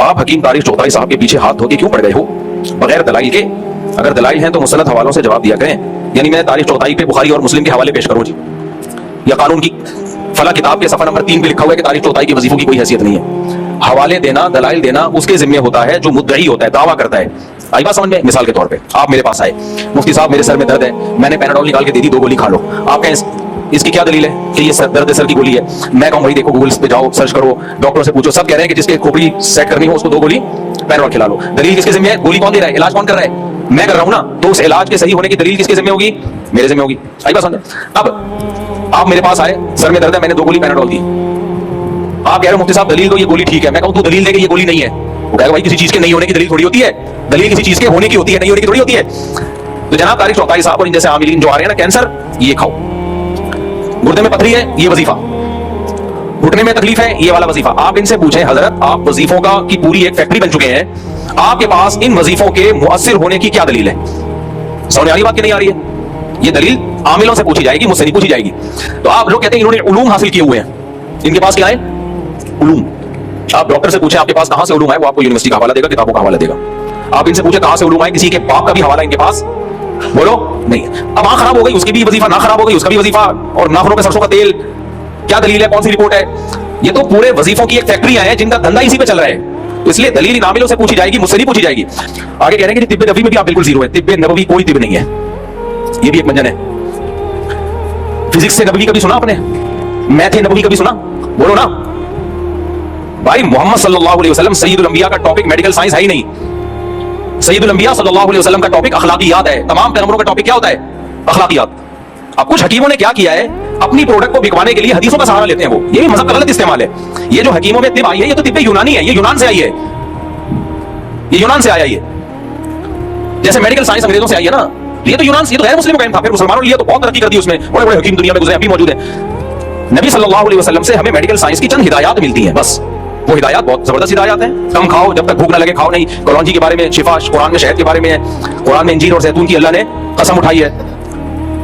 आप हकीम तारिक चौधरी साहब के पीछे हाथ धो के क्यों पड़ गए हो बगैर दलाइल के? अगर दलाइल हैं तो मुसन्नद हवालों से जवाब दिया करें, यानी मैं तारिक चौधरी पे बुखारी और मुस्लिम के हवाले पेश करूं जी, या कानून की फला किताब के सफा नंबर 3 पे लिखा हुआ है कि तारिक चौधरी के वजीफों की कोई हैसियत नहीं है। हवाले देना, दलाइल देना उसके जिम्मे होता है जो मुद्दई होता है, दावा करता है। आई बात समझ में? मिसाल के तौर पे आप मेरे पास आए, मुफ्ती साहब मेरे सर में दर्द है, मैंने पैनाडोल निकाल के दे दी, 2 गोली खा लो। आप कहें इसकी क्या दलील है कि ये दर्द सर की गोली है? मैं कहूँ भाई देखो गूगल पे जाओ, सर्च करो, डॉक्टरों से पूछो, सब कह रहे हैं कि जिसके खोपड़ी सेट करनी हो उसको 2 गोली पैनाडोल खिला लो। दलील किसके जिम्मे है? गोली कौन दे रहा है? इलाज कौन कर रहा है? मैं कर रहा हूं ना, तो उस इलाज के सही होने की दलील किसके जिम्मे होगी? मेरे जिम्मे होगी। आई बात समझ? अब आप मेरे पास आए, सर में दर्द है, मैंने 2 गोली पैनाडोल दी, आप कह रहे हो मुफ्ती साहब दलील दो, ये गोली ठीक है। मैं कहूं तू दलील दे कि ये गोली नहीं है। वो कहेगा भाई किसी चीज के नहीं होने की दलील थोड़ी होती है, दलील किसी चीज के होने की होती है, नहीं होने की थोड़ी होती है। तो जनाब तारिक चौधरी साहब और इन जैसे आमिलीन जो आ रहे हैं ना, कैंसर ये खाओ, गुर्दे में पथरी है ये वजीफा, घुटने में तकलीफ है ये वाला वजीफा। आप इनसे पूछें हजरत आप वजीफों का की पूरी एक फैक्ट्री बन चुके हैं, आपके पास इन वजीफों के मुअस्सिर होने की क्या दलील है? समझ आ रही बात की नहीं आ रही है? ये दलील आमिलों से पूछी जाएगी, मुझसे नहीं पूछी जाएगी। तो आप लोग कहते हैं इन्होंने उलूम हासिल किए हुए हैं, इनके पास क्या है? उलूम। आप डॉक्टर से पूछें आपके पास कहां से उलूम है, वो आपको यूनिवर्सिटी का हवाला देगा, किताबों का हवाला देगा। आप इनसे पूछे कहां से उलूम है, किसी के बाप का भी हवाला इनके पास बोलो नहीं। अब आंख खराब हो गई उसकी भी वजीफा, ना खराब हो गई उसका भी वजीफा, और नाखूनों पे सरसों का तेल, क्या दलील है? कौन सी रिपोर्ट है? ये तो पूरे वजीफों की एक फैक्ट्रियां हैं जिनका धंधा इसी पे चल रहा है। तो इसलिए दलील इन आमिलों से पूछी जाएगी, मुझसे नहीं पूछी जाएगी। आगे कह रहे हैं कि तिब्बे नबवी में भी आप बिल्कुल जीरो है। तिब्बे नबवी कोई तिब्ब नहीं है, ये भी एक मंजन है। फिजिक्स से नबवी कभी सुना आपने? मैथ नबवी कभी सुना? बोलो ना भाई। मोहम्मद सल्लल्लाहु अलैहि वसल्लम सय्यदुल अंबिया का टॉपिक मेडिकल साइंस है ही नहीं। सय्यदुल अंबिया सल्लल्लाहु अलैहि वसल्लम का टॉपिक अखलाकियात है। तमाम पैगंबरों का टॉपिक क्या होता है? अखलाकियात। अब कुछ हकीमों ने क्या किया है, अपनी प्रोडक्ट को बिकवाने के लिए हदीसों का सहारा लेते हैं। वो ये भी मज़हब का गलत इस्तेमाल है। ये जो हकीमों में तिब आई है, ये तो तिब्बे यूनानी है, ये यूनान से आई है, ये यूनान से आया। ये जैसे मेडिकल साइंस अंग्रेजों से आई है ना, ये तो यूनान से, ये तो गैर मुस्लिम का था, फिर मुसलमानों ने लिया तो बहुत तरक्की कर दी उसमें, बड़े बड़े हकीम दुनिया में गुजरे, अभी मौजूद है। नबी सल्लल्लाहु अलैहि वसल्लम से हमें मेडिकल साइंस की चंद हिदायत मिलती हैं, बस। वो हिदायत बहुत जबरदस्त हिदायत है। कम खाओ, जब तक भूख ना लगे खाओ नहीं। कलौंजी के बारे में शिफा, कुरान में शहद के बारे में है, कुरान में इंजीर और जैतून की अल्लाह ने कसम उठाई है।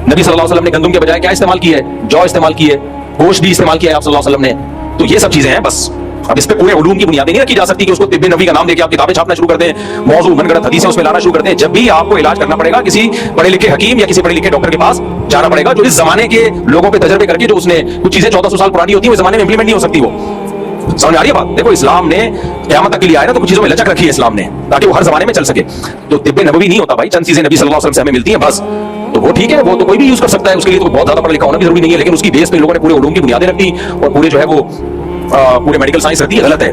नबी सल्लल्लाहु अलैहि वसल्लम ने गंदम के बजाय क्या इस्तेमाल की है? जौ इस्तेमाल की है, गोश्त भी इस्तेमाल किया है आप सल्लल्लाहु अलैहि वसल्लम ने। तो ये सब चीजें हैं बस। अब इस पे पूरे उलूम की बुनियादें नहीं रखी जा सकती कि उसको तिब्बे नबवी का नाम देके आप किताबें छापना शुरू कर दें, मौजू मनगढ़ंत हदीसें उसमें लाना शुरू कर दें। जब भी आपको इलाज करना पड़ेगा, किसी पढ़े लिखे हकीम या किसी पढ़े लिखे डॉक्टर के पास जाना पड़ेगा, जो इस जमाने के लोगों पे तजर्बे करके, जो उसने कुछ चीजें 1400 साल पुरानी होती है, वो जमाने में इंप्लीमेंट नहीं हो सकती। वो समझ आ रही है बात? देखो इस्लाम ने क़यामत तक के लिए आया ना, तो कुछ चीजों में लचक रखी है इस्लाम ने, ताकि वो हर जमाने में चल सके। तो तिब्बे नबवी नहीं होता भाई, चंद चीजें नबी सल्लल्लाहु अलैहि वसल्लम से हमें मिलती हैं बस। तो वो ठीक है, वो तो कोई भी यूज कर सकता है, उसके लिए तो बहुत ज्यादा पढ़ा लिखा होना भी जरूरी नहीं है। लेकिन उसकी बेस पे लोगों ने पूरे उलूम की बुनियादें रखी और पूरे जो है वो पूरे मेडिकल साइंस रखती है, गलत है।